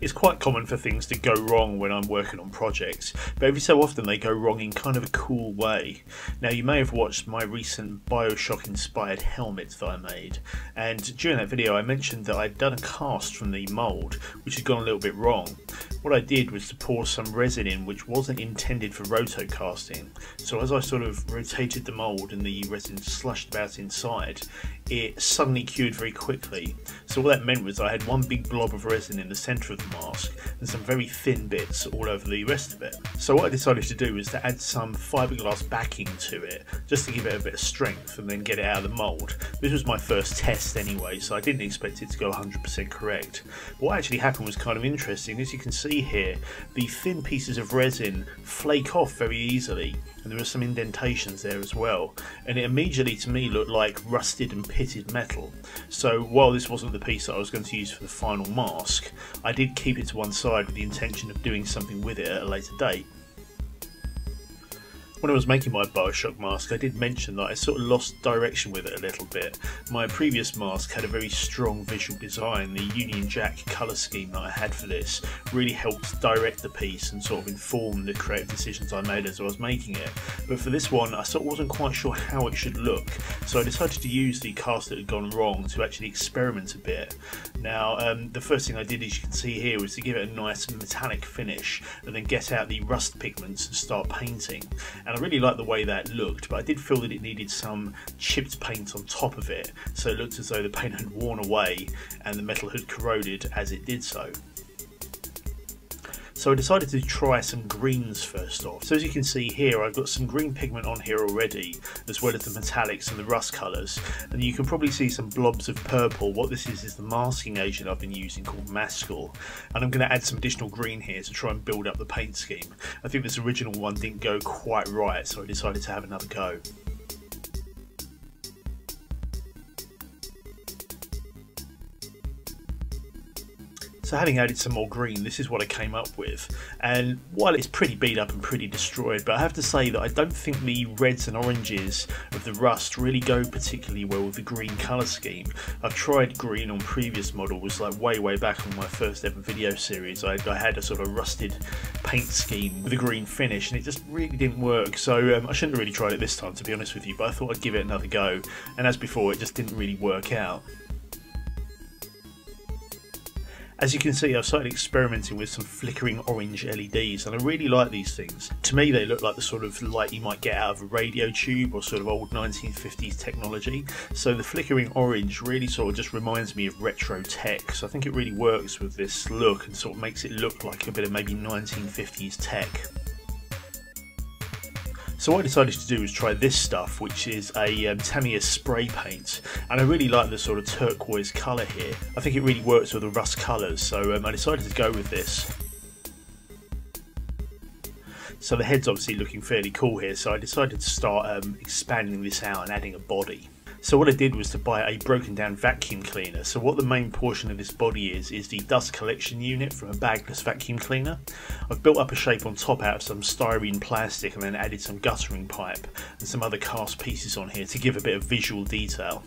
It's quite common for things to go wrong when I'm working on projects, but every so often they go wrong in kind of a cool way. Now, you may have watched my recent Bioshock inspired helmet that I made, and during that video I mentioned that I'd done a cast from the mould which had gone a little bit wrong. What I did was to pour some resin in which wasn't intended for roto casting, so as I sort of rotated the mould and the resin slushed about inside, it suddenly cured very quickly. So what that meant was I had one big blob of resin in the centre of the mask and some very thin bits all over the rest of it. So what I decided to do was to add some fiberglass backing to it, just to give it a bit of strength and then get it out of the mould. This was my first test anyway, so I didn't expect it to go 100% correct. What actually happened was kind of interesting. As you can see here, the thin pieces of resin flake off very easily, and there are some indentations there as well, and it immediately to me looked like rusted and pitted metal. So while this wasn't the piece that I was going to use for the final mask, I did keep it to one side with the intention of doing something with it at a later date. When I was making my Bioshock mask, I did mention that I sort of lost direction with it a little bit. My previous mask had a very strong visual design. The Union Jack colour scheme that I had for this really helped direct the piece and sort of inform the creative decisions I made as I was making it. But for this one, I sort of wasn't quite sure how it should look, so I decided to use the cast that had gone wrong to actually experiment a bit. Now, the first thing I did, as you can see here, was to give it a nice metallic finish and then get out the rust pigments and start painting. And I really liked the way that looked, but I did feel that it needed some chipped paint on top of it, so it looked as though the paint had worn away and the metal had corroded as it did so. So I decided to try some greens first off. So as you can see here, I've got some green pigment on here already, as well as the metallics and the rust colours, and you can probably see some blobs of purple. What this is the masking agent I've been using called Mask, and I'm going to add some additional green here to try and build up the paint scheme. I think this original one didn't go quite right, so I decided to have another go. So having added some more green, this is what I came up with, and while it's pretty beat up and pretty destroyed, but I have to say that I don't think the reds and oranges of the rust really go particularly well with the green colour scheme. I've tried green on previous models, like way back on my first ever video series. I had a sort of rusted paint scheme with a green finish and it just really didn't work, so I shouldn't have really tried it this time, to be honest with you, but I thought I'd give it another go, and as before it just didn't really work out. As you can see, I've started experimenting with some flickering orange LEDs, and I really like these things. To me they look like the sort of light you might get out of a radio tube or sort of old 1950s technology. So the flickering orange really sort of just reminds me of retro tech, so I think it really works with this look and sort of makes it look like a bit of maybe 1950s tech. So what I decided to do was try this stuff, which is a Tamiya spray paint, and I really like the sort of turquoise colour here. I think it really works with the rust colours, so I decided to go with this. So the head's obviously looking fairly cool here, so I decided to start expanding this out and adding a body. So what I did was to buy a broken down vacuum cleaner. So what the main portion of this body is the dust collection unit from a bagless vacuum cleaner. I've built up a shape on top out of some styrene plastic and then added some guttering pipe and some other cast pieces on here to give a bit of visual detail.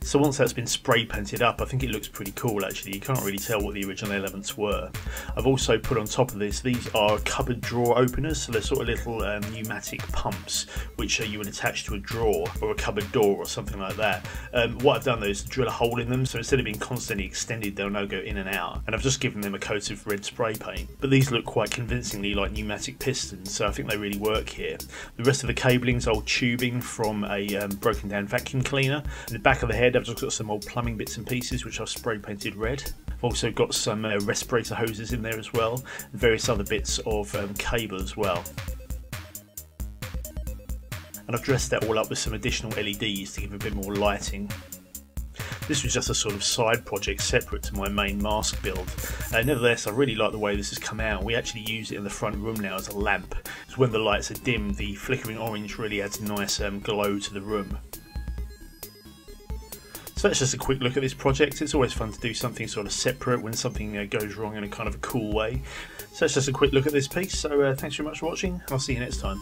So once that's been spray painted up, I think it looks pretty cool actually. You can't really tell what the original elements were. I've also put on top of this, these are cupboard drawer openers, so they're sort of little pneumatic pumps which you would attach to a drawer or a cupboard door or something like that. What I've done though is to drill a hole in them, so instead of being constantly extended they'll now go in and out, and I've just given them a coat of red spray paint. But these look quite convincingly like pneumatic pistons, so I think they really work here. The rest of the cabling's old tubing from a broken down vacuum cleaner. In the back of the head I've just got some old plumbing bits and pieces which I've spray painted red. I've also got some respirator hoses in there as well, and various other bits of cable as well. And I've dressed that all up with some additional LEDs to give a bit more lighting. This was just a sort of side project separate to my main mask build. Nevertheless, I really like the way this has come out. We actually use it in the front room now as a lamp. So when the lights are dim, the flickering orange really adds a nice glow to the room. So that's just a quick look at this project. It's always fun to do something sort of separate when something goes wrong in a kind of a cool way. So that's just a quick look at this piece. So thanks very much for watching, and I'll see you next time.